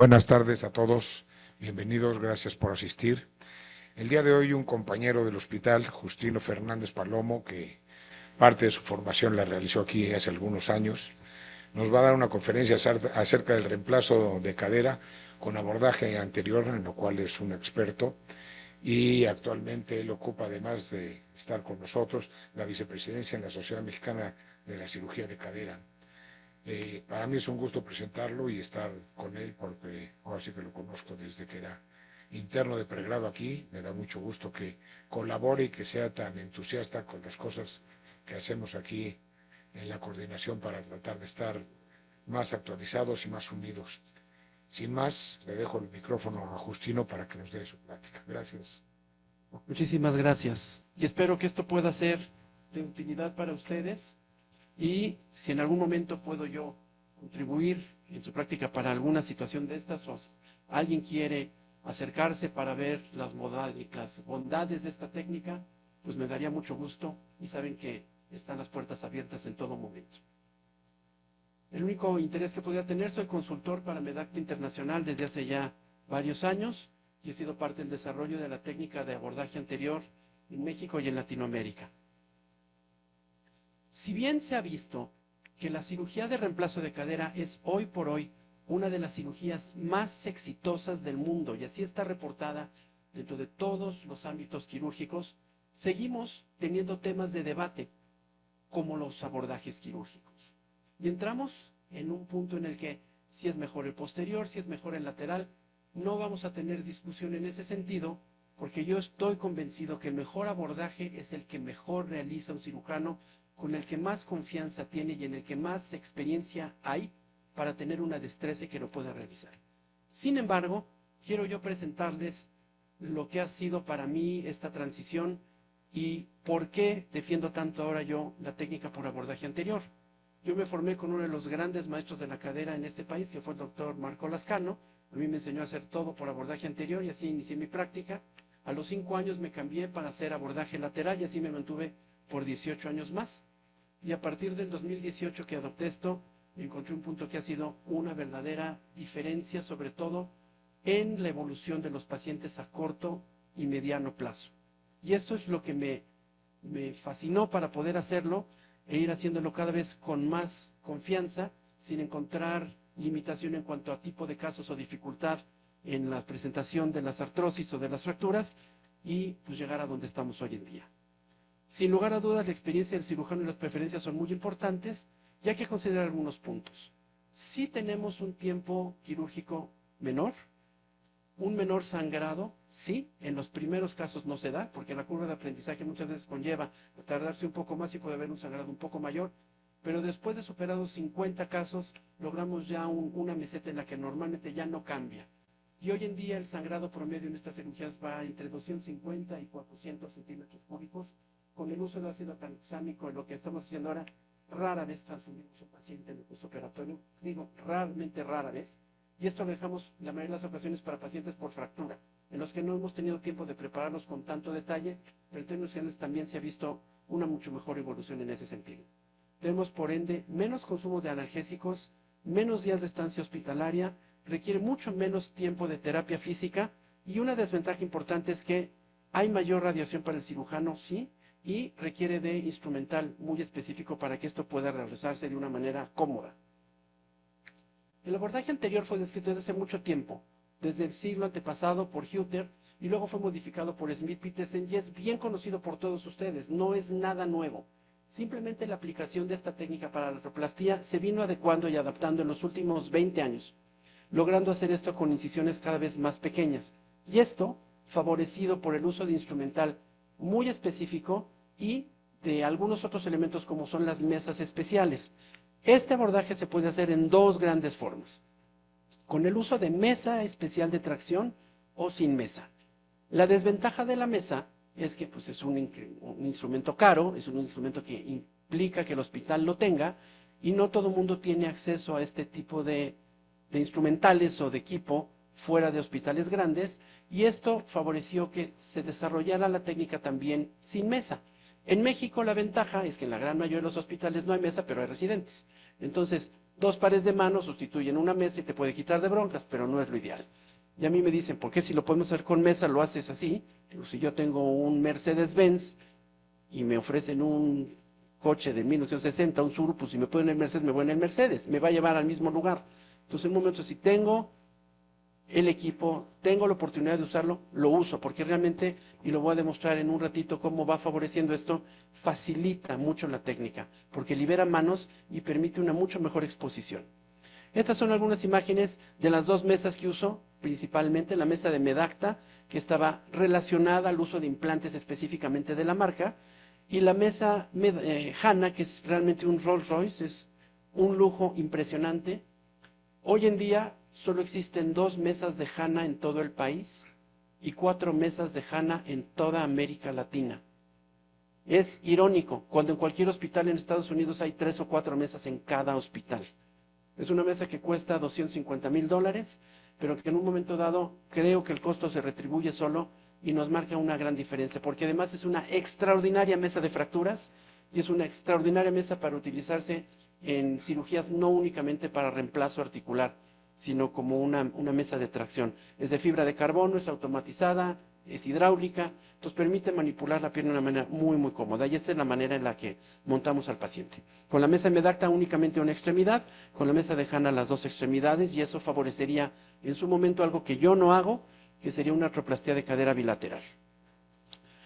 Buenas tardes a todos, bienvenidos, gracias por asistir. El día de hoy un compañero del hospital, Justino Fernández Palomo, que parte de su formación la realizó aquí hace algunos años, nos va a dar una conferencia acerca del reemplazo de cadera con abordaje anterior, en lo cual es un experto, y actualmente él ocupa, además de estar con nosotros, la vicepresidencia en la Sociedad Mexicana de la Cirugía de Cadera. Para mí es un gusto presentarlo y estar con él porque ahora sí que lo conozco desde que era interno de pregrado aquí. Me da mucho gusto que colabore y que sea tan entusiasta con las cosas que hacemos aquí en la coordinación para tratar de estar más actualizados y más unidos. Sin más, le dejo el micrófono a Justino para que nos dé su plática. Gracias. Muchísimas gracias. Y espero que esto pueda ser de utilidad para ustedes y si en algún momento puedo yo contribuir en su práctica para alguna situación de estas o alguien quiere acercarse para ver las bondades de esta técnica, pues me daría mucho gusto y saben que están las puertas abiertas en todo momento. El único interés que podría tener, soy consultor para Medacta Internacional desde hace ya varios años y he sido parte del desarrollo de la técnica de abordaje anterior en México y en Latinoamérica. Si bien se ha visto que la cirugía de reemplazo de cadera es hoy por hoy una de las cirugías más exitosas del mundo y así está reportada dentro de todos los ámbitos quirúrgicos, seguimos teniendo temas de debate como los abordajes quirúrgicos. Y entramos en un punto en el que si es mejor el posterior, si es mejor el lateral, no vamos a tener discusión en ese sentido, porque yo estoy convencido que el mejor abordaje es el que mejor realiza un cirujano, con el que más confianza tiene y en el que más experiencia hay para tener una destreza y que lo pueda realizar. Sin embargo, quiero yo presentarles lo que ha sido para mí esta transición y por qué defiendo tanto ahora yo la técnica por abordaje anterior. Yo me formé con uno de los grandes maestros de la cadera en este país, que fue el doctor Marco Lascano. A mí me enseñó a hacer todo por abordaje anterior y así inicié mi práctica. A los 5 años me cambié para hacer abordaje lateral y así me mantuve por 18 años más. Y a partir del 2018 que adopté esto, encontré un punto que ha sido una verdadera diferencia, sobre todo en la evolución de los pacientes a corto y mediano plazo. Y esto es lo que me fascinó para poder hacerlo e ir haciéndolo cada vez con más confianza, sin encontrar limitación en cuanto a tipo de casos o dificultad en la presentación de las artrosis o de las fracturas y pues llegar a donde estamos hoy en día. Sin lugar a dudas, la experiencia del cirujano y las preferencias son muy importantes y hay que considerar algunos puntos. Si tenemos un tiempo quirúrgico menor, un menor sangrado, sí, en los primeros casos no se da, porque la curva de aprendizaje muchas veces conlleva a tardarse un poco más y puede haber un sangrado un poco mayor, pero después de superados 50 casos, logramos ya una meseta en la que normalmente ya no cambia. Y hoy en día el sangrado promedio en estas cirugías va entre 250 y 400 centímetros cúbicos. Con el uso de ácido tranexámico, en lo que estamos haciendo ahora, rara vez transfundimos un paciente en el postoperatorio, digo, realmente rara vez. Y esto lo dejamos la mayoría de las ocasiones para pacientes por fractura, en los que no hemos tenido tiempo de prepararlos con tanto detalle, pero en términos generales también se ha visto una mucho mejor evolución en ese sentido. Tenemos, por ende, menos consumo de analgésicos, menos días de estancia hospitalaria, requiere mucho menos tiempo de terapia física y una desventaja importante es que hay mayor radiación para el cirujano, sí, y requiere de instrumental muy específico para que esto pueda realizarse de una manera cómoda. El abordaje anterior fue descrito desde hace mucho tiempo, desde el siglo antepasado por Hütter y luego fue modificado por Smith-Petersen y es bien conocido por todos ustedes, no es nada nuevo. Simplemente la aplicación de esta técnica para la artroplastía se vino adecuando y adaptando en los últimos 20 años, logrando hacer esto con incisiones cada vez más pequeñas. Y esto favorecido por el uso de instrumental muy específico y de algunos otros elementos como son las mesas especiales. Este abordaje se puede hacer en dos grandes formas, con el uso de mesa especial de tracción o sin mesa. La desventaja de la mesa es que pues, es un instrumento caro, es un instrumento que implica que el hospital lo tenga y no todo el mundo tiene acceso a este tipo de instrumentales o de equipo fuera de hospitales grandes y esto favoreció que se desarrollara la técnica también sin mesa. En México la ventaja es que en la gran mayoría de los hospitales no hay mesa, pero hay residentes. Entonces, 2 pares de manos sustituyen una mesa y te puede quitar de broncas, pero no es lo ideal. Y a mí me dicen, ¿por qué si lo podemos hacer con mesa lo haces así? Digo, si yo tengo un Mercedes-Benz y me ofrecen un coche de 1960, un Surus, pues si me ponen en el Mercedes, me voy en el Mercedes, me va a llevar al mismo lugar. Entonces, en un momento, si tengo el equipo, tengo la oportunidad de usarlo, lo uso, porque realmente, y lo voy a demostrar en un ratito cómo va favoreciendo esto, facilita mucho la técnica, porque libera manos y permite una mucho mejor exposición. Estas son algunas imágenes de las 2 mesas que uso, principalmente la mesa de Medacta, que estaba relacionada al uso de implantes específicamente de la marca, y la mesa Hanna, que es realmente un Rolls Royce, es un lujo impresionante. Hoy en día solo existen 2 mesas de Hanna en todo el país y 4 mesas de Hanna en toda América Latina. Es irónico, cuando en cualquier hospital en Estados Unidos hay 3 o 4 mesas en cada hospital. Es una mesa que cuesta $250,000, pero que en un momento dado creo que el costo se retribuye solo y nos marca una gran diferencia, porque además es una extraordinaria mesa de fracturas y es una extraordinaria mesa para utilizarse en cirugías no únicamente para reemplazo articular, sino como una mesa de tracción. Es de fibra de carbono, es automatizada, es hidráulica, entonces permite manipular la pierna de una manera muy, muy cómoda. Y esta es la manera en la que montamos al paciente. Con la mesa Medacta únicamente una extremidad, con la mesa de Hanna las 2 extremidades, y eso favorecería en su momento algo que yo no hago, que sería una artroplastia de cadera bilateral.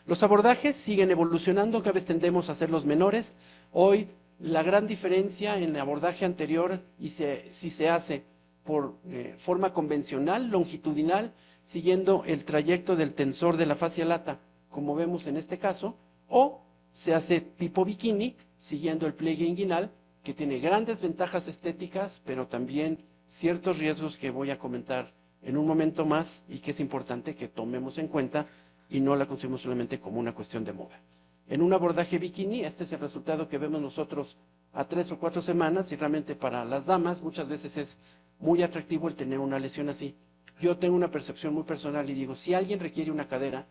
Los abordajes siguen evolucionando, cada vez tendemos a hacerlos menores. Hoy la gran diferencia en el abordaje anterior, y si se hace por forma convencional, longitudinal, siguiendo el trayecto del tensor de la fascia lata, como vemos en este caso, o se hace tipo bikini, siguiendo el pliegue inguinal, que tiene grandes ventajas estéticas, pero también ciertos riesgos que voy a comentar en un momento más y que es importante que tomemos en cuenta y no la concebimos solamente como una cuestión de moda. En un abordaje bikini, este es el resultado que vemos nosotros a 3 o 4 semanas, y realmente para las damas muchas veces es muy atractivo el tener una lesión así. Yo tengo una percepción muy personal y digo, si alguien requiere una cadera,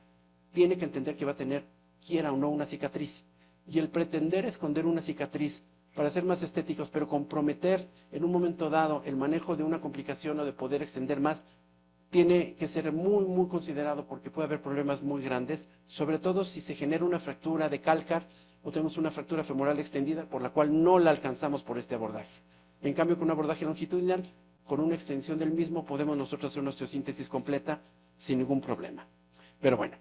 tiene que entender que va a tener, quiera o no, una cicatriz. Y el pretender esconder una cicatriz para ser más estéticos, pero comprometer en un momento dado el manejo de una complicación o de poder extender más, tiene que ser muy, muy considerado, porque puede haber problemas muy grandes, sobre todo si se genera una fractura de cálcar o tenemos una fractura femoral extendida por la cual no la alcanzamos por este abordaje. En cambio, con un abordaje longitudinal, con una extensión del mismo, podemos nosotros hacer una osteosíntesis completa sin ningún problema. Pero bueno,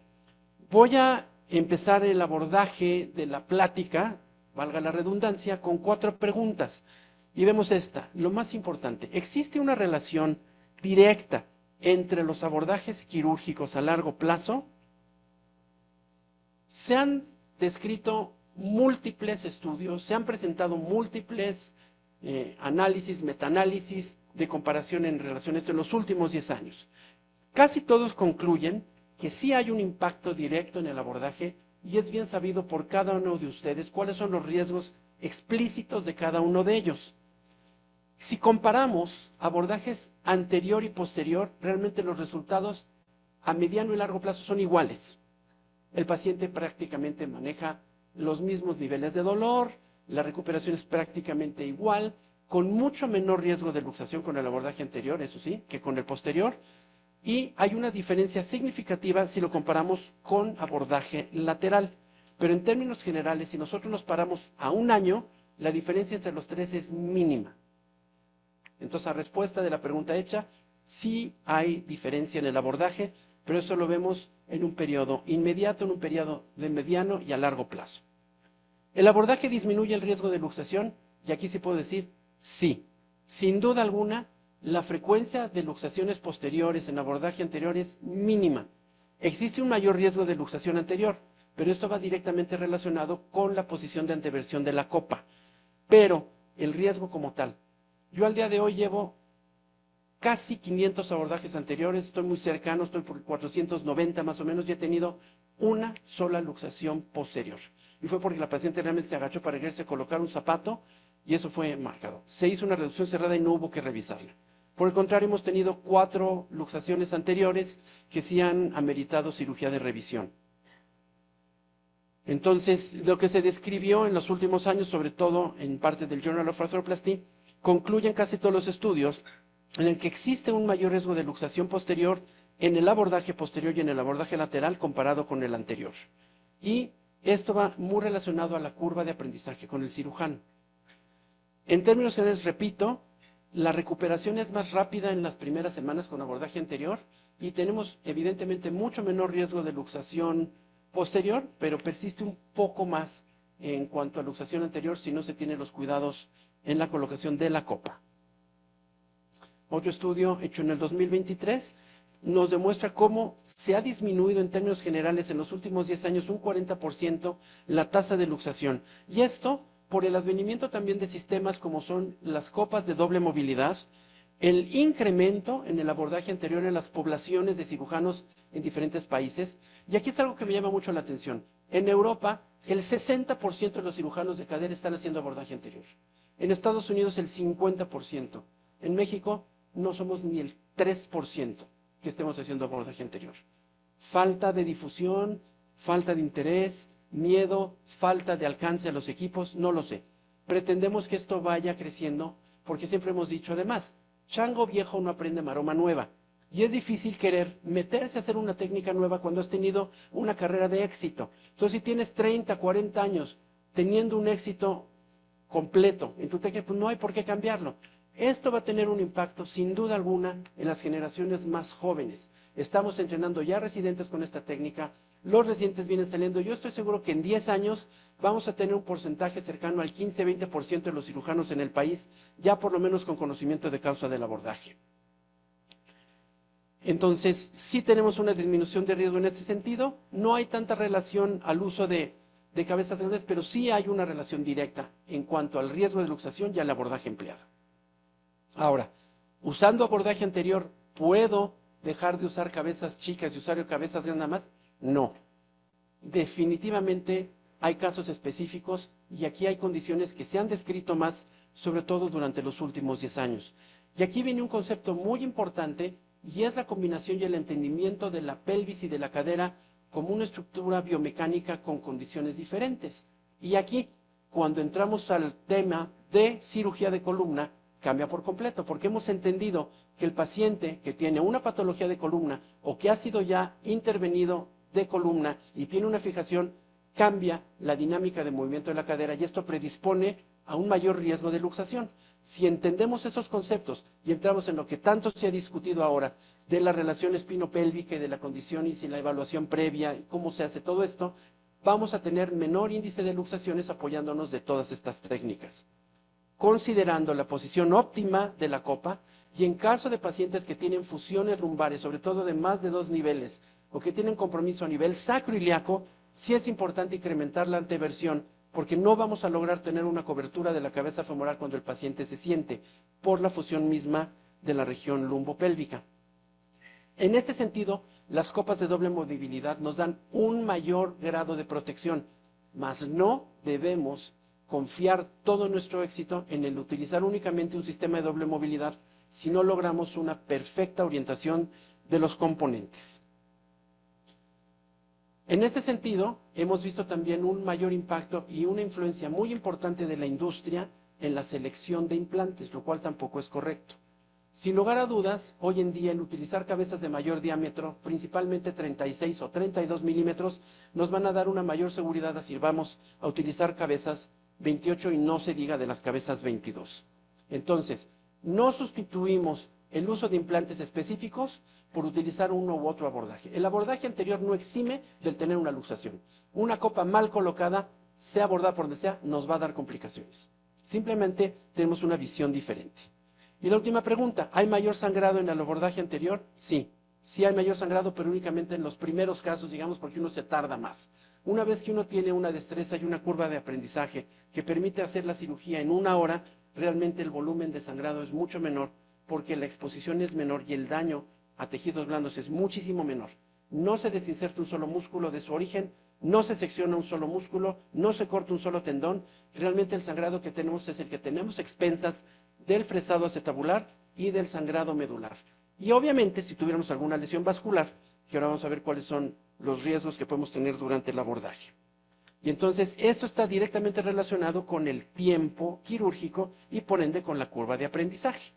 voy a empezar el abordaje de la plática, valga la redundancia, con 4 preguntas. Y vemos esta, lo más importante, ¿existe una relación directa entre los abordajes quirúrgicos a largo plazo? Se han descrito múltiples estudios, se han presentado múltiples análisis, metaanálisis de comparación en relación a esto en los últimos 10 años. Casi todos concluyen que sí hay un impacto directo en el abordaje, y es bien sabido por cada uno de ustedes cuáles son los riesgos explícitos de cada uno de ellos. Si comparamos abordajes anterior y posterior, realmente los resultados a mediano y largo plazo son iguales. El paciente prácticamente maneja los mismos niveles de dolor, la recuperación es prácticamente igual, con mucho menor riesgo de luxación con el abordaje anterior, eso sí, que con el posterior, y hay una diferencia significativa si lo comparamos con abordaje lateral. Pero en términos generales, si nosotros nos paramos a un año, la diferencia entre los 3 es mínima. Entonces, a respuesta de la pregunta hecha, sí hay diferencia en el abordaje, pero eso lo vemos en un periodo inmediato, en un periodo de mediano y a largo plazo. ¿El abordaje disminuye el riesgo de luxación? Y aquí sí puedo decir sí. Sin duda alguna, la frecuencia de luxaciones posteriores en abordaje anterior es mínima. Existe un mayor riesgo de luxación anterior, pero esto va directamente relacionado con la posición de anteversión de la copa. Pero el riesgo como tal, yo al día de hoy llevo casi 500 abordajes anteriores, estoy muy cercano, estoy por 490 más o menos, y he tenido una sola luxación posterior. Y fue porque la paciente realmente se agachó para quererse colocar un zapato, y eso fue marcado. Se hizo una reducción cerrada y no hubo que revisarla. Por el contrario, hemos tenido 4 luxaciones anteriores que sí han ameritado cirugía de revisión. Entonces, lo que se describió en los últimos años, sobre todo en parte del Journal of Arthroplasty, concluyen casi todos los estudios en el que existe un mayor riesgo de luxación posterior en el abordaje posterior y en el abordaje lateral comparado con el anterior. Y esto va muy relacionado a la curva de aprendizaje con el cirujano. En términos generales, repito, la recuperación es más rápida en las primeras semanas con abordaje anterior y tenemos evidentemente mucho menor riesgo de luxación posterior, pero persiste un poco más en cuanto a luxación anterior si no se tienen los cuidados en la colocación de la copa. Otro estudio hecho en el 2023 nos demuestra cómo se ha disminuido en términos generales en los últimos 10 años un 40% la tasa de luxación. Y esto por el advenimiento también de sistemas como son las copas de doble movilidad, el incremento en el abordaje anterior en las poblaciones de cirujanos en diferentes países. Y aquí es algo que me llama mucho la atención. En Europa, el 60% de los cirujanos de cadera están haciendo abordaje anterior. En Estados Unidos, el 50%. En México, no somos ni el 3% que estemos haciendo abordaje anterior. Falta de difusión, falta de interés, miedo, falta de alcance a los equipos, no lo sé. Pretendemos que esto vaya creciendo porque siempre hemos dicho, además, chango viejo no aprende maroma nueva. Y es difícil querer meterse a hacer una técnica nueva cuando has tenido una carrera de éxito. Entonces, si tienes 30, 40 años teniendo un éxito completo en tu técnica, pues no hay por qué cambiarlo. Esto va a tener un impacto, sin duda alguna, en las generaciones más jóvenes. Estamos entrenando ya residentes con esta técnica, los residentes vienen saliendo. Yo estoy seguro que en 10 años vamos a tener un porcentaje cercano al 15-20% de los cirujanos en el país, ya por lo menos con conocimiento de causa del abordaje. Entonces, sí tenemos una disminución de riesgo en ese sentido. No hay tanta relación al uso de cabezas grandes, pero sí hay una relación directa en cuanto al riesgo de luxación y al abordaje empleado. Ahora, usando abordaje anterior, ¿puedo dejar de usar cabezas chicas y usar cabezas grandes nada más? No. Definitivamente hay casos específicos y aquí hay condiciones que se han descrito más, sobre todo durante los últimos 10 años. Y aquí viene un concepto muy importante y es la combinación y el entendimiento de la pelvis y de la cadera como una estructura biomecánica con condiciones diferentes. Y aquí, cuando entramos al tema de cirugía de columna, cambia por completo, porque hemos entendido que el paciente que tiene una patología de columna o que ha sido ya intervenido de columna y tiene una fijación, cambia la dinámica de movimiento de la cadera y esto predispone a un mayor riesgo de luxación. Si entendemos esos conceptos y entramos en lo que tanto se ha discutido ahora de la relación espino-pélvica y de la condición y si la evaluación previa y cómo se hace todo esto, vamos a tener menor índice de luxaciones apoyándonos de todas estas técnicas, considerando la posición óptima de la copa y en caso de pacientes que tienen fusiones lumbares, sobre todo de más de 2 niveles, o que tienen compromiso a nivel sacroiliaco, sí es importante incrementar la anteversión, porque no vamos a lograr tener una cobertura de la cabeza femoral cuando el paciente se siente, por la fusión misma de la región lumbopélvica. En este sentido, las copas de doble movilidad nos dan un mayor grado de protección, mas no debemos confiar todo nuestro éxito en el utilizar únicamente un sistema de doble movilidad si no logramos una perfecta orientación de los componentes. En este sentido, hemos visto también un mayor impacto y una influencia muy importante de la industria en la selección de implantes, lo cual tampoco es correcto. Sin lugar a dudas, hoy en día el utilizar cabezas de mayor diámetro, principalmente 36 o 32 milímetros, nos van a dar una mayor seguridad si vamos a utilizar cabezas 28 y no se diga de las cabezas 22. Entonces, no sustituimos el uso de implantes específicos por utilizar uno u otro abordaje. El abordaje anterior no exime del tener una luxación. Una copa mal colocada, sea abordada por donde sea, nos va a dar complicaciones. Simplemente tenemos una visión diferente. Y la última pregunta, ¿hay mayor sangrado en el abordaje anterior? Sí, sí hay mayor sangrado, pero únicamente en los primeros casos, digamos, porque uno se tarda más. Una vez que uno tiene una destreza y una curva de aprendizaje que permite hacer la cirugía en 1 hora, realmente el volumen de sangrado es mucho menor porque la exposición es menor y el daño a tejidos blandos es muchísimo menor. No se desinserta un solo músculo de su origen, no se secciona un solo músculo, no se corta un solo tendón. Realmente el sangrado que tenemos es el que tenemos a expensas del fresado acetabular y del sangrado medular. Y obviamente si tuviéramos alguna lesión vascular, que ahora vamos a ver cuáles son los riesgos que podemos tener durante el abordaje. Y entonces esto está directamente relacionado con el tiempo quirúrgico y por ende con la curva de aprendizaje.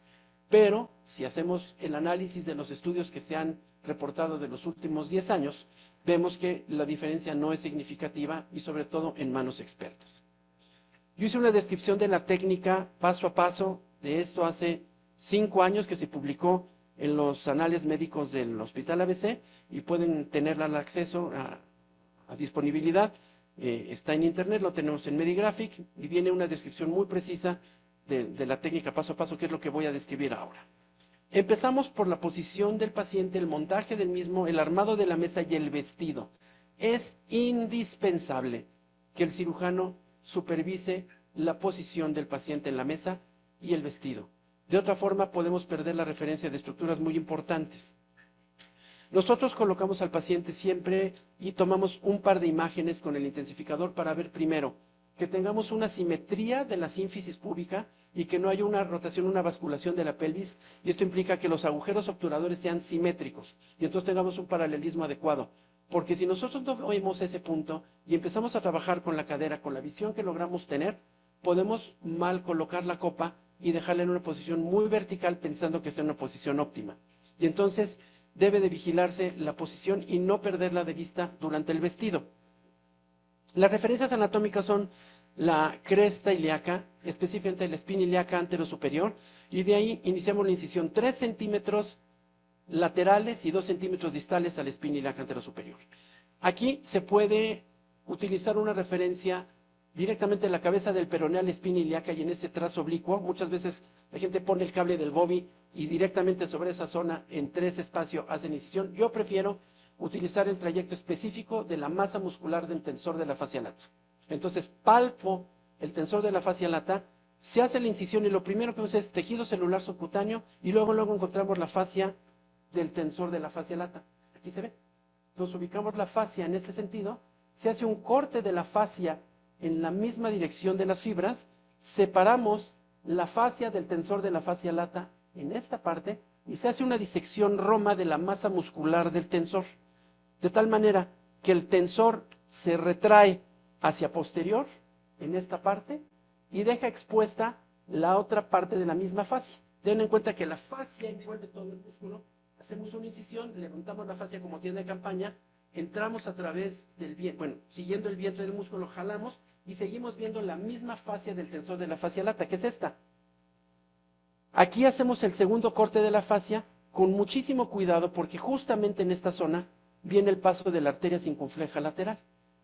Pero si hacemos el análisis de los estudios que se han reportado de los últimos 10 años, vemos que la diferencia no es significativa y sobre todo en manos expertas. Yo hice una descripción de la técnica paso a paso de esto hace 5 años que se publicó en los anales médicos del Hospital ABC y pueden tenerla al acceso a disponibilidad. Está en internet, lo tenemos en Medigraphic y viene una descripción muy precisa de la técnica paso a paso, que es lo que voy a describir ahora. Empezamos por la posición del paciente, el montaje del mismo, el armado de la mesa y el vestido. Es indispensable que el cirujano supervise la posición del paciente en la mesa y el vestido. De otra forma, podemos perder la referencia de estructuras muy importantes. Nosotros colocamos al paciente siempre y tomamos un par de imágenes con el intensificador para ver primero que tengamos una simetría de la sínfisis púbica y que no haya una rotación, una basculación de la pelvis, y esto implica que los agujeros obturadores sean simétricos y entonces tengamos un paralelismo adecuado. Porque si nosotros no vemos ese punto y empezamos a trabajar con la cadera, con la visión que logramos tener, podemos mal colocar la copa y dejarla en una posición muy vertical pensando que está en una posición óptima. Y entonces debe de vigilarse la posición y no perderla de vista durante el vestido. Las referencias anatómicas son la cresta ilíaca, específicamente la espina ilíaca anterosuperior, y de ahí iniciamos la incisión 3 centímetros laterales y 2 centímetros distales a la espina ilíaca anterosuperior. Aquí se puede utilizar una referencia directamente en la cabeza del peroneal, espina ilíaca, y en ese trazo oblicuo. Muchas veces la gente pone el cable del Bobby y directamente sobre esa zona en 3 espacios hacen incisión. Yo prefiero utilizar el trayecto específico de la masa muscular del tensor de la fascia lata. Entonces palpo el tensor de la fascia lata, se hace la incisión y lo primero que usa es tejido celular subcutáneo y luego encontramos la fascia del tensor de la fascia lata. Aquí se ve. Entonces ubicamos la fascia en este sentido, se hace un corte de la fascia en la misma dirección de las fibras, separamos la fascia del tensor de la fascia lata en esta parte y se hace una disección roma de la masa muscular del tensor, de tal manera que el tensor se retrae hacia posterior en esta parte y deja expuesta la otra parte de la misma fascia. Ten en cuenta que la fascia envuelve todo el músculo. Hacemos una incisión, levantamos la fascia como tienda de campaña, entramos a través del vientre, bueno, siguiendo el vientre del músculo, jalamos y seguimos viendo la misma fascia del tensor de la fascia lata, que es esta. Aquí hacemos el segundo corte de la fascia con muchísimo cuidado porque justamente en esta zona viene el paso de la arteria circunfleja lateral.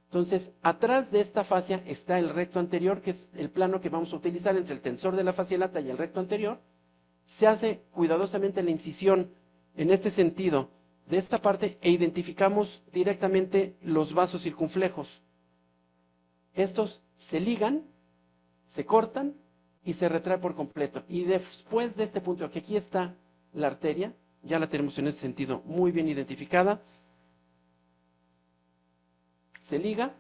Entonces, atrás de esta fascia está el recto anterior, que es el plano que vamos a utilizar entre el tensor de la fascia lata y el recto anterior. Se hace cuidadosamente la incisión en este sentido de esta parte e identificamos directamente los vasos circunflejos. Estos se ligan, se cortan y se retrae por completo. Y después de este punto, que aquí está la arteria, ya la tenemos en ese sentido muy bien identificada, se liga,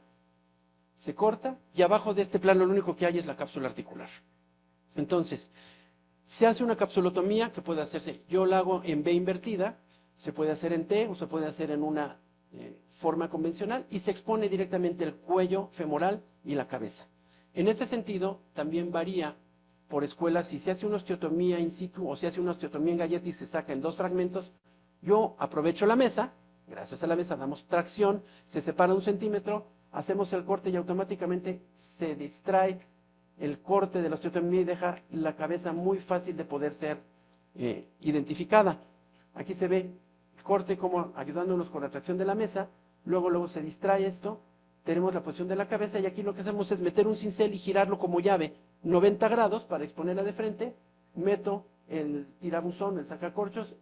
se corta y abajo de este plano lo único que hay es la cápsula articular. Entonces, se hace una capsulotomía que puede hacerse, yo la hago en B invertida, se puede hacer en T o se puede hacer en una forma convencional y se expone directamente el cuello femoral y la cabeza. En este sentido, también varía por escuela si se hace una osteotomía in situ o se hace una osteotomía en galleta y se saca en 2 fragmentos. Yo aprovecho la mesa, gracias a la mesa damos tracción, se separa 1 centímetro, hacemos el corte y automáticamente se distrae el corte de la osteotomía y deja la cabeza muy fácil de poder ser identificada. Aquí se ve el corte como ayudándonos con la tracción de la mesa, luego se distrae esto, tenemos la posición de la cabeza y aquí lo que hacemos es meter un cincel y girarlo como llave 90 grados para exponerla de frente, meto el tirabuzón, el sacacorchos,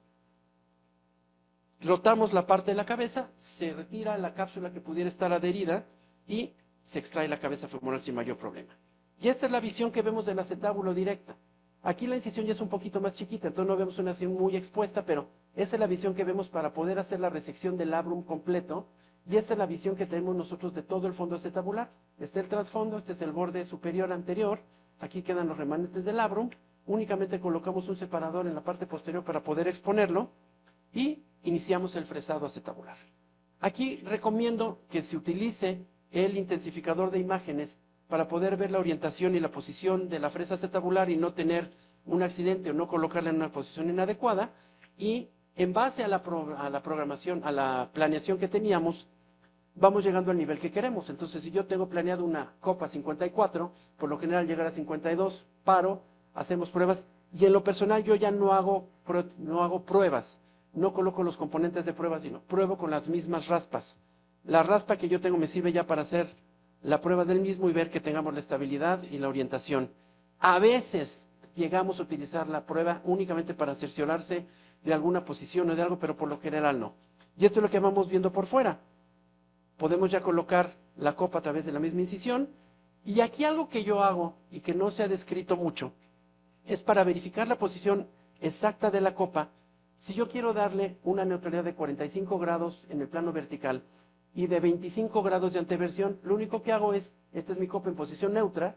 rotamos la parte de la cabeza, se retira la cápsula que pudiera estar adherida y se extrae la cabeza femoral sin mayor problema. Y esta es la visión que vemos del acetábulo directa. Aquí la incisión ya es un poquito más chiquita, entonces no vemos una incisión muy expuesta, pero esa es la visión que vemos para poder hacer la resección del labrum completo, y esta es la visión que tenemos nosotros de todo el fondo acetabular. Este es el trasfondo, este es el borde superior anterior, aquí quedan los remanentes del labrum, únicamente colocamos un separador en la parte posterior para poder exponerlo, y iniciamos el fresado acetabular. Aquí recomiendo que se utilice el intensificador de imágenes para poder ver la orientación y la posición de la fresa acetabular y no tener un accidente o no colocarla en una posición inadecuada. Y en base a la programación, a la planeación que teníamos, vamos llegando al nivel que queremos. Entonces, si yo tengo planeado una copa 54, por lo general llegar a 52, paro, hacemos pruebas, y en lo personal yo ya no hago pruebas, no coloco los componentes de pruebas, sino pruebo con las mismas raspas. La raspa que yo tengo me sirve ya para hacer la prueba del mismo y ver que tengamos la estabilidad y la orientación. A veces llegamos a utilizar la prueba únicamente para cerciorarse de alguna posición o de algo, pero por lo general no. Y esto es lo que vamos viendo por fuera. Podemos ya colocar la copa a través de la misma incisión. Y aquí algo que yo hago y que no se ha descrito mucho es para verificar la posición exacta de la copa. Si yo quiero darle una neutralidad de 45 grados en el plano vertical y de 25 grados de anteversión, lo único que hago es, esta es mi copa en posición neutra,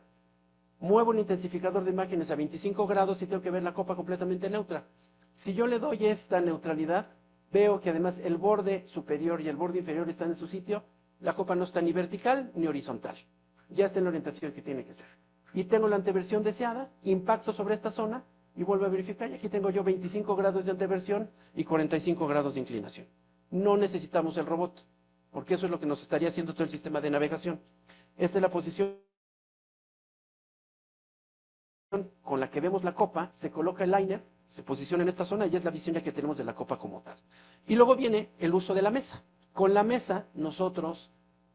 muevo el intensificador de imágenes a 25 grados y tengo que ver la copa completamente neutra. Si yo le doy esta neutralidad, veo que además el borde superior y el borde inferior están en su sitio, la copa no está ni vertical ni horizontal. Ya está en la orientación que tiene que ser. Y tengo la anteversión deseada, impacto sobre esta zona y vuelvo a verificar. Y aquí tengo yo 25 grados de anteversión y 45 grados de inclinación. No necesitamos el robot, porque eso es lo que nos estaría haciendo todo el sistema de navegación. Esta es la posición con la que vemos la copa, se coloca el liner, se posiciona en esta zona y es la visión ya que tenemos de la copa como tal. Y luego viene el uso de la mesa. Con la mesa nosotros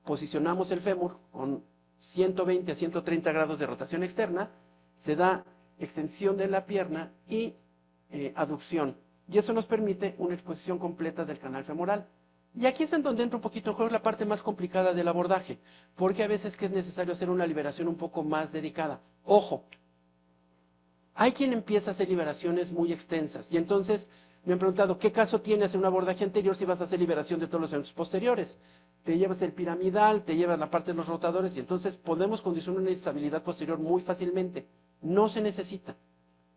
posicionamos el fémur con 120 a 130 grados de rotación externa, se da extensión de la pierna y aducción. Y eso nos permite una exposición completa del canal femoral. Y aquí es en donde entra un poquito en juego la parte más complicada del abordaje, porque a veces que es necesario hacer una liberación un poco más dedicada. Ojo, hay quien empieza a hacer liberaciones muy extensas y entonces me han preguntado, ¿qué caso tiene hacer un abordaje anterior si vas a hacer liberación de todos los centros posteriores? Te llevas el piramidal, te llevas la parte de los rotadores y entonces podemos condicionar una estabilidad posterior muy fácilmente. No se necesita.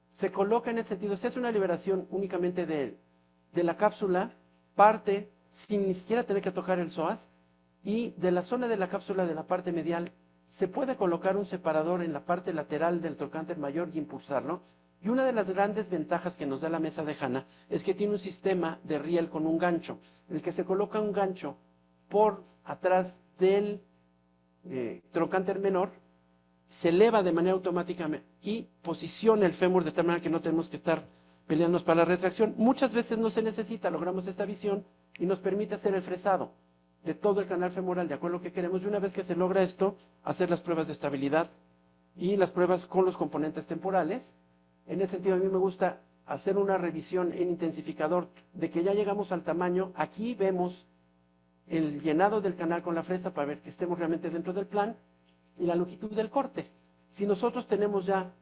Se coloca en el sentido, se hace una liberación únicamente de la cápsula, parte sin ni siquiera tener que tocar el psoas, y de la zona de la cápsula de la parte medial se puede colocar un separador en la parte lateral del trocánter mayor y impulsarlo. Y una de las grandes ventajas que nos da la mesa de Hanna es que tiene un sistema de riel con un gancho, en el que se coloca un gancho por atrás del trocánter menor, se eleva de manera automática y posiciona el fémur de tal manera que no tenemos que estar peleándonos para la retracción. Muchas veces no se necesita, logramos esta visión y nos permite hacer el fresado de todo el canal femoral de acuerdo a lo que queremos. Y una vez que se logra esto, hacer las pruebas de estabilidad y las pruebas con los componentes temporales. En ese sentido, a mí me gusta hacer una revisión en intensificador de que ya llegamos al tamaño. Aquí vemos el llenado del canal con la fresa para ver que estemos realmente dentro del plan y la longitud del corte. Si nosotros tenemos ya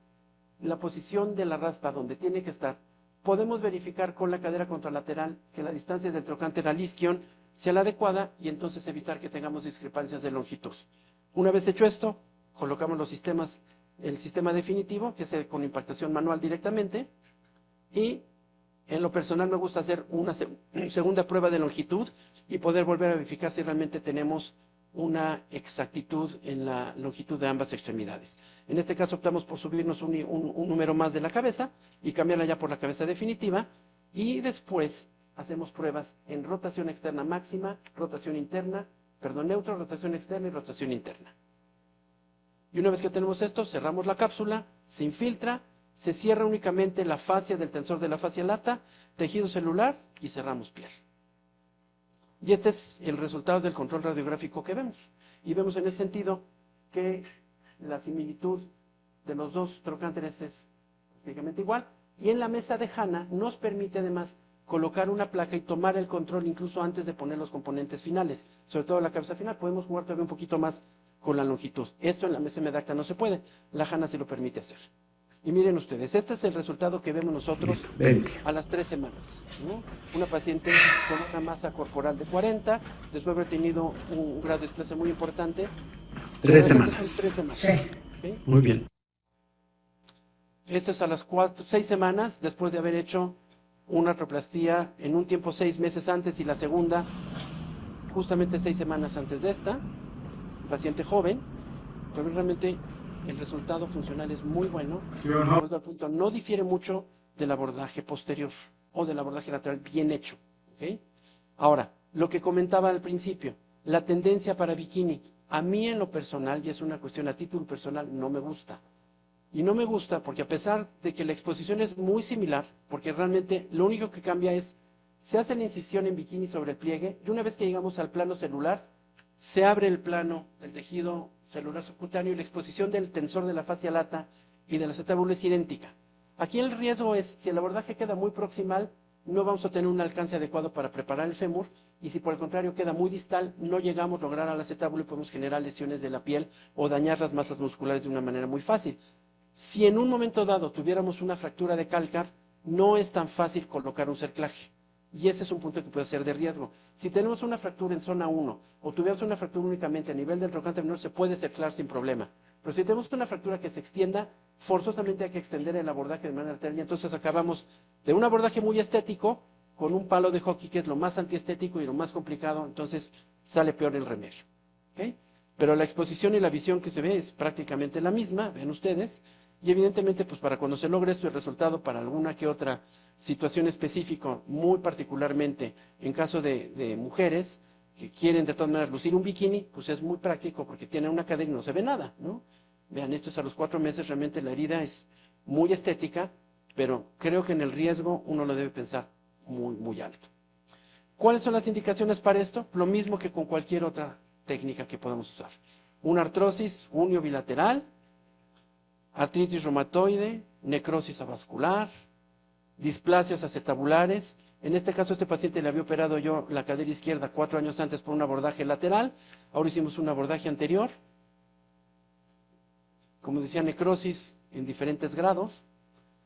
la posición de la raspa donde tiene que estar, podemos verificar con la cadera contralateral que la distancia del trocánter al isquion sea la adecuada y entonces evitar que tengamos discrepancias de longitud. Una vez hecho esto, colocamos los sistemas, el sistema definitivo, que es con impactación manual directamente, y en lo personal me gusta hacer una segunda prueba de longitud y poder volver a verificar si realmente tenemos una exactitud en la longitud de ambas extremidades. En este caso optamos por subirnos un número más de la cabeza y cambiarla ya por la cabeza definitiva, y después hacemos pruebas en rotación externa máxima, rotación interna, perdón, neutra, rotación externa y rotación interna. Y una vez que tenemos esto, cerramos la cápsula, se infiltra, se cierra únicamente la fascia del tensor de la fascia lata, tejido celular y cerramos piel. Y este es el resultado del control radiográfico que vemos. Y vemos en ese sentido que la similitud de los dos trocánteres es prácticamente igual. Y en la mesa de Hanna nos permite además colocar una placa y tomar el control incluso antes de poner los componentes finales. Sobre todo la cabeza final, podemos jugar todavía un poquito más con la longitud. Esto en la mesa Medacta no se puede, la Hanna sí lo permite hacer. Y miren ustedes, este es el resultado que vemos nosotros a las 3 semanas, ¿no? Una paciente con una masa corporal de 40, después de haber tenido un grado de displasia muy importante. 3 semanas. 3 semanas. Sí. ¿Okay? Muy bien. Esto es a las 6 semanas después de haber hecho una artroplastía en un tiempo 6 meses antes y la segunda justamente 6 semanas antes de esta. paciente joven, pero realmente el resultado funcional es muy bueno. ¿Sí o no? Al punto, no difiere mucho del abordaje posterior o del abordaje lateral bien hecho. ¿Okay? Ahora, lo que comentaba al principio, la tendencia para bikini, a mí en lo personal, y es una cuestión a título personal, no me gusta. Y no me gusta porque a pesar de que la exposición es muy similar, porque realmente lo único que cambia es, se hace la incisión en bikini sobre el pliegue, y una vez que llegamos al plano celular, se abre el plano del tejido celular subcutáneo y la exposición del tensor de la fascia lata y del acetábulo es idéntica. Aquí el riesgo es, si el abordaje queda muy proximal, no vamos a tener un alcance adecuado para preparar el fémur, y si por el contrario queda muy distal, no llegamos a lograr al acetábulo y podemos generar lesiones de la piel o dañar las masas musculares de una manera muy fácil. Si en un momento dado tuviéramos una fractura de cálcar, no es tan fácil colocar un cerclaje. Y ese es un punto que puede ser de riesgo. Si tenemos una fractura en zona 1 o tuviéramos una fractura únicamente a nivel del trocánter menor, se puede cerclar sin problema. Pero si tenemos una fractura que se extienda, forzosamente hay que extender el abordaje de manera arterial. Y entonces acabamos de un abordaje muy estético con un palo de hockey que es lo más antiestético y lo más complicado. Entonces sale peor el remedio. ¿Okay? Pero la exposición y la visión que se ve es prácticamente la misma, ven ustedes. Y evidentemente, pues para cuando se logre esto, el resultado para alguna que otra situación específica, muy particularmente en caso de mujeres que quieren de todas maneras lucir un bikini, pues es muy práctico porque tienen una cadera y no se ve nada, ¿no? Vean, esto es a los 4 meses, realmente la herida es muy estética, pero creo que en el riesgo uno lo debe pensar muy, muy alto. ¿Cuáles son las indicaciones para esto? Lo mismo que con cualquier otra técnica que podamos usar. Una artrosis unio bilateral, artritis reumatoide, necrosis avascular, displasias acetabulares. En este caso, este paciente le había operado yo la cadera izquierda 4 años antes por un abordaje lateral. Ahora hicimos un abordaje anterior. Como decía, necrosis en diferentes grados.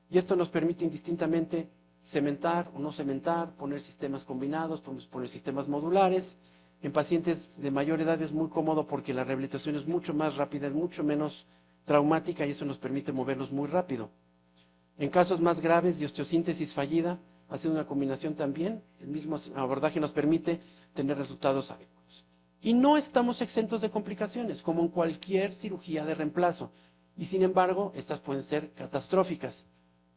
Y esto nos permite indistintamente cementar o no cementar, poner sistemas combinados, poner sistemas modulares. En pacientes de mayor edad es muy cómodo porque la rehabilitación es mucho más rápida, es mucho menos traumática y eso nos permite moverlos muy rápido. En casos más graves de osteosíntesis fallida, haciendo una combinación también, el mismo abordaje nos permite tener resultados adecuados. Y no estamos exentos de complicaciones, como en cualquier cirugía de reemplazo. Y sin embargo, estas pueden ser catastróficas.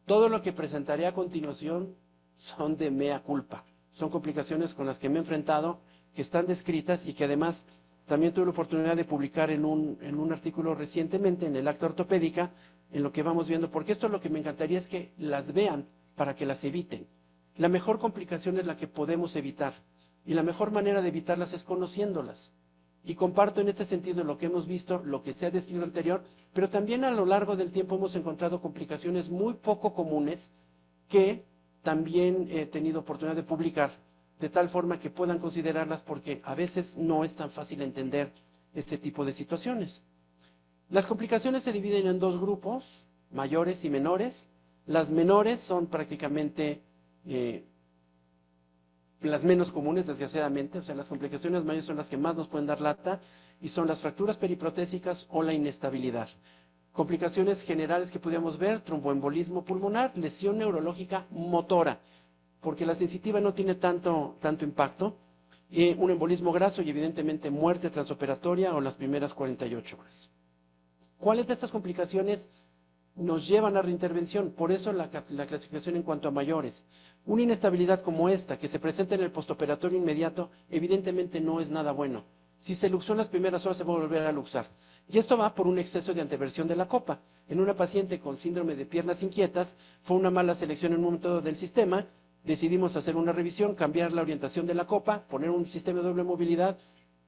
Todo lo que presentaré a continuación son de mea culpa. Son complicaciones con las que me he enfrentado, que están descritas y que además también tuve la oportunidad de publicar en un artículo recientemente en el Acta Ortopédica, en lo que vamos viendo, porque esto lo que me encantaría es que las vean para que las eviten. La mejor complicación es la que podemos evitar y la mejor manera de evitarlas es conociéndolas. Y comparto en este sentido lo que hemos visto, lo que se ha descrito anterior, pero también a lo largo del tiempo hemos encontrado complicaciones muy poco comunes que también he tenido oportunidad de publicar, de tal forma que puedan considerarlas porque a veces no es tan fácil entender este tipo de situaciones. Las complicaciones se dividen en dos grupos, mayores y menores. Las menores son prácticamente las menos comunes, desgraciadamente, o sea, las complicaciones mayores son las que más nos pueden dar lata y son las fracturas periprotésicas o la inestabilidad. Complicaciones generales que podríamos ver, tromboembolismo pulmonar, lesión neurológica motora, porque la sensitiva no tiene tanto impacto, un embolismo graso y evidentemente muerte transoperatoria o las primeras 48 horas. ¿Cuáles de estas complicaciones nos llevan a reintervención? Por eso la clasificación en cuanto a mayores. Una inestabilidad como esta, que se presenta en el postoperatorio inmediato, evidentemente no es nada bueno. Si se luxó en las primeras horas, se va a volver a luxar. Y esto va por un exceso de anteversión de la copa. En una paciente con síndrome de piernas inquietas, fue una mala selección en un momento del sistema, decidimos hacer una revisión, cambiar la orientación de la copa, poner un sistema de doble movilidad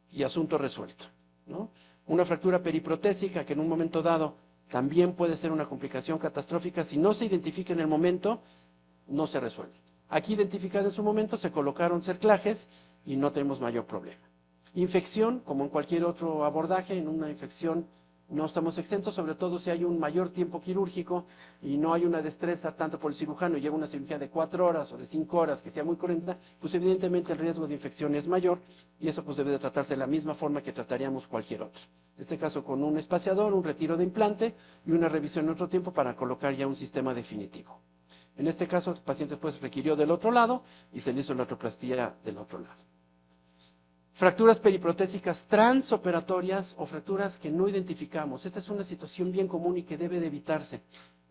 y asunto resuelto, ¿no? Una fractura periprotésica que en un momento dado también puede ser una complicación catastrófica. Si no se identifica en el momento, no se resuelve. Aquí identificado en su momento se colocaron cerclajes y no tenemos mayor problema. Infección, como en cualquier otro abordaje, en una infección no estamos exentos, sobre todo si hay un mayor tiempo quirúrgico y no hay una destreza tanto por el cirujano y lleva una cirugía de 4 horas o de 5 horas que sea muy cruenta, pues evidentemente el riesgo de infección es mayor y eso pues debe de tratarse de la misma forma que trataríamos cualquier otro. En este caso con un espaciador, un retiro de implante y una revisión en otro tiempo para colocar ya un sistema definitivo. En este caso el paciente pues requirió del otro lado y se le hizo la artroplastía del otro lado. Fracturas periprotésicas transoperatorias o fracturas que no identificamos. Esta es una situación bien común y que debe de evitarse.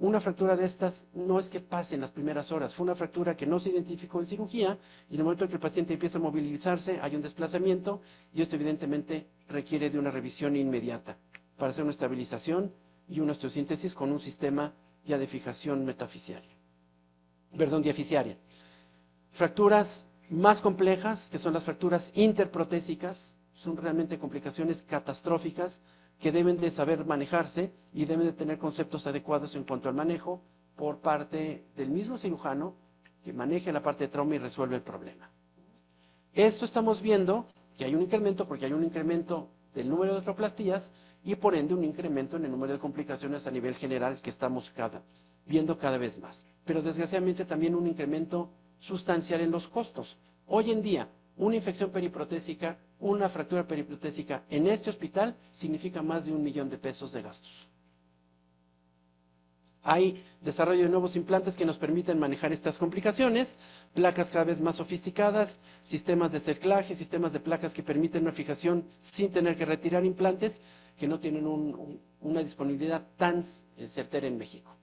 Una fractura de estas no es que pase en las primeras horas, fue una fractura que no se identificó en cirugía y en el momento en que el paciente empieza a movilizarse hay un desplazamiento y esto evidentemente requiere de una revisión inmediata para hacer una estabilización y una osteosíntesis con un sistema ya de fijación metafisiaria. Diafisiaria. Fracturas más complejas, que son las fracturas interprotésicas, son realmente complicaciones catastróficas que deben de saber manejarse y deben de tener conceptos adecuados en cuanto al manejo por parte del mismo cirujano que maneje la parte de trauma y resuelve el problema. Esto estamos viendo que hay un incremento porque hay un incremento del número de artroplastías y por ende un incremento en el número de complicaciones a nivel general que estamos viendo cada vez más. Pero desgraciadamente también un incremento sustancial en los costos. Hoy en día, una infección periprotésica, una fractura periprotésica en este hospital significa más de 1 millón de pesos de gastos. Hay desarrollo de nuevos implantes que nos permiten manejar estas complicaciones, placas cada vez más sofisticadas, sistemas de cerclaje, sistemas de placas que permiten una fijación sin tener que retirar implantes que no tienen una disponibilidad tan certera en México.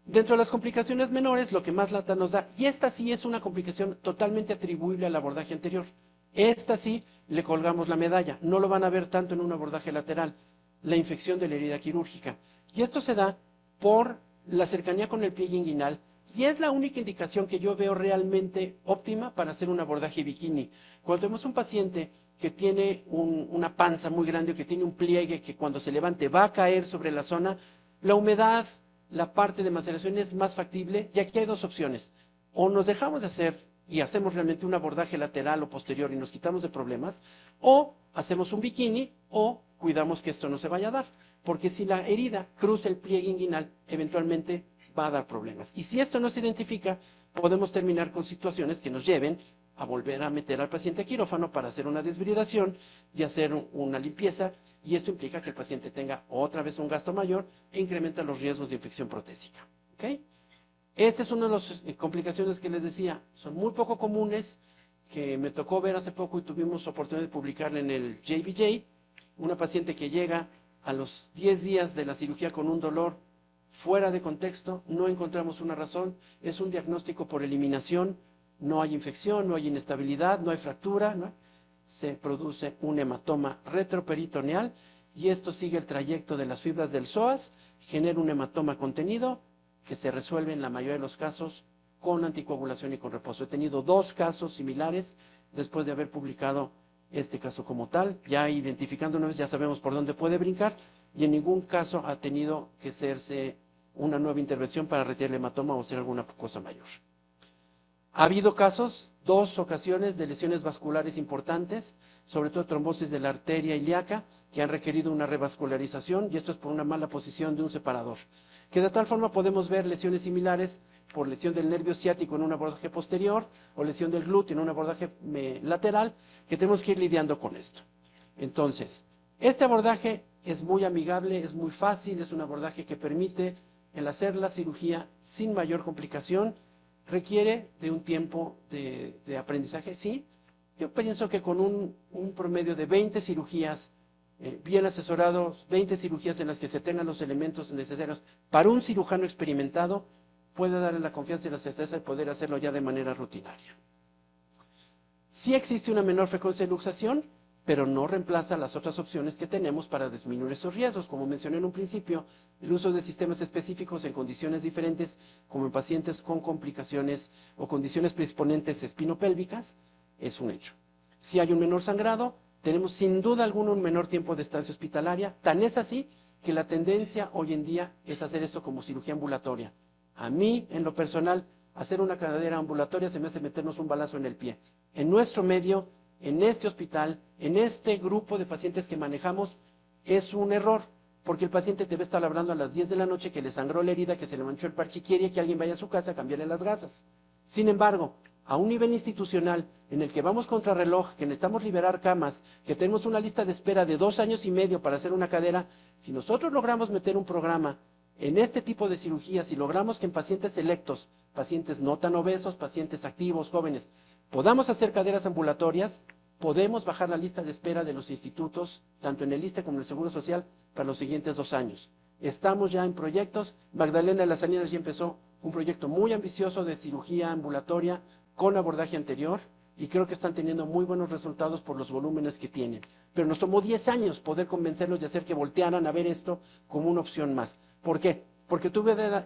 Dentro de las complicaciones menores, lo que más lata nos da, y esta sí es una complicación totalmente atribuible al abordaje anterior, esta sí le colgamos la medalla, no lo van a ver tanto en un abordaje lateral, la infección de la herida quirúrgica. Y esto se da por la cercanía con el pliegue inguinal, y es la única indicación que yo veo realmente óptima para hacer un abordaje bikini. Cuando tenemos un paciente que tiene una panza muy grande o que tiene un pliegue que cuando se levante va a caer sobre la zona, la humedad, la parte de maceración es más factible y aquí hay dos opciones. O nos dejamos de hacer y hacemos realmente un abordaje lateral o posterior y nos quitamos de problemas, o hacemos un bikini o cuidamos que esto no se vaya a dar. Porque si la herida cruza el pliegue inguinal, eventualmente va a dar problemas. Y si esto no se identifica, podemos terminar con situaciones que nos lleven a volver a meter al paciente a quirófano para hacer una desbridación y hacer una limpieza, y esto implica que el paciente tenga otra vez un gasto mayor e incrementa los riesgos de infección protésica. ¿Okay? Esta es una de las complicaciones que les decía, son muy poco comunes, que me tocó ver hace poco y tuvimos oportunidad de publicarla en el JBJ, una paciente que llega a los 10 días de la cirugía con un dolor fuera de contexto, no encontramos una razón, es un diagnóstico por eliminación, no hay infección, no hay inestabilidad, no hay fractura, ¿no? Se produce un hematoma retroperitoneal y esto sigue el trayecto de las fibras del psoas, genera un hematoma contenido que se resuelve en la mayoría de los casos con anticoagulación y con reposo. He tenido 2 casos similares después de haber publicado este caso como tal, ya identificando una vez ya sabemos por dónde puede brincar y en ningún caso ha tenido que hacerse una nueva intervención para retirar el hematoma o hacer alguna cosa mayor. Ha habido casos, 2 ocasiones de lesiones vasculares importantes, sobre todo trombosis de la arteria ilíaca, que han requerido una revascularización, y esto es por una mala posición de un separador. Que de tal forma podemos ver lesiones similares por lesión del nervio ciático en un abordaje posterior, o lesión del glúteo en un abordaje lateral, que tenemos que ir lidiando con esto. Entonces, este abordaje es muy amigable, es muy fácil, es un abordaje que permite el hacer la cirugía sin mayor complicación. Requiere de un tiempo de aprendizaje, sí. Yo pienso que con un promedio de 20 cirugías, bien asesorados, 20 cirugías en las que se tengan los elementos necesarios para un cirujano experimentado, puede darle la confianza y la certeza de poder hacerlo ya de manera rutinaria. Sí existe una menor frecuencia de luxación, pero no reemplaza las otras opciones que tenemos para disminuir esos riesgos. Como mencioné en un principio, el uso de sistemas específicos en condiciones diferentes, como en pacientes con complicaciones o condiciones predisponentes espinopélvicas, es un hecho. Si hay un menor sangrado, tenemos sin duda alguna un menor tiempo de estancia hospitalaria. Tan es así que la tendencia hoy en día es hacer esto como cirugía ambulatoria. A mí, en lo personal, hacer una cadera ambulatoria se me hace meternos un balazo en el pie. En nuestro medio, en este hospital, en este grupo de pacientes que manejamos, es un error, porque el paciente te va a estar hablando a las 10 de la noche que le sangró la herida, que se le manchó el parche y quiere que alguien vaya a su casa a cambiarle las gasas. Sin embargo, a un nivel institucional en el que vamos contra reloj, que necesitamos liberar camas, que tenemos una lista de espera de 2 años y medio para hacer una cadera, si nosotros logramos meter un programa en este tipo de cirugías y logramos que en pacientes selectos, pacientes no tan obesos, pacientes activos, jóvenes, podamos hacer caderas ambulatorias, podemos bajar la lista de espera de los institutos, tanto en el ISSSTE como en el Seguro Social, para los siguientes 2 años. Estamos ya en proyectos. Magdalena de las Salinas ya empezó un proyecto muy ambicioso de cirugía ambulatoria con abordaje anterior, y creo que están teniendo muy buenos resultados por los volúmenes que tienen. Pero nos tomó 10 años poder convencerlos de hacer que voltearan a ver esto como una opción más. ¿Por qué? Porque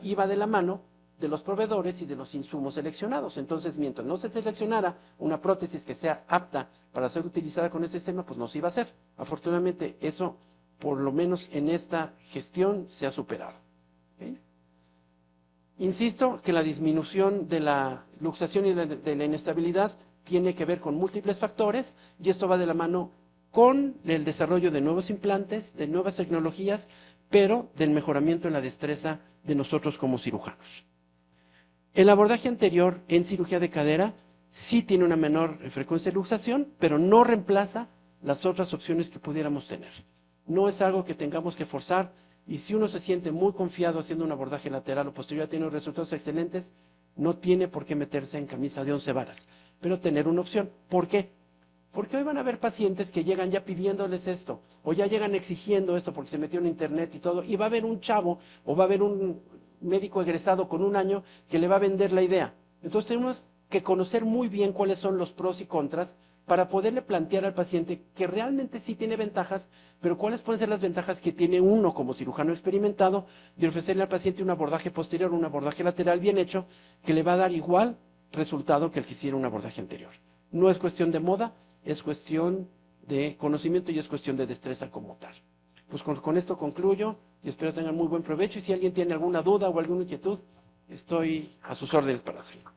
iba de la mano de los proveedores y de los insumos seleccionados. Entonces, mientras no se seleccionara una prótesis que sea apta para ser utilizada con este sistema, pues no se iba a hacer. Afortunadamente, eso, por lo menos en esta gestión, se ha superado. ¿Okay? Insisto que la disminución de la luxación y de la inestabilidad tiene que ver con múltiples factores, y esto va de la mano con el desarrollo de nuevos implantes, de nuevas tecnologías, pero del mejoramiento en la destreza de nosotros como cirujanos. El abordaje anterior en cirugía de cadera sí tiene una menor frecuencia de luxación, pero no reemplaza las otras opciones que pudiéramos tener. No es algo que tengamos que forzar, y si uno se siente muy confiado haciendo un abordaje lateral o posterior, tiene resultados excelentes, no tiene por qué meterse en camisa de 11 varas, pero tener una opción. ¿Por qué? Porque hoy van a haber pacientes que llegan ya pidiéndoles esto, o ya llegan exigiendo esto porque se metió en internet y todo, y va a haber un chavo, o va a haber un médico egresado con 1 año que le va a vender la idea. Entonces tenemos que conocer muy bien cuáles son los pros y contras para poderle plantear al paciente que realmente sí tiene ventajas, pero cuáles pueden ser las ventajas que tiene uno como cirujano experimentado de ofrecerle al paciente un abordaje posterior, un abordaje lateral bien hecho, que le va a dar igual resultado que el que hiciera un abordaje anterior. No es cuestión de moda, es cuestión de conocimiento y es cuestión de destreza como tal. Pues con esto concluyo y espero tengan muy buen provecho, y si alguien tiene alguna duda o alguna inquietud, estoy a sus órdenes para hacerlo.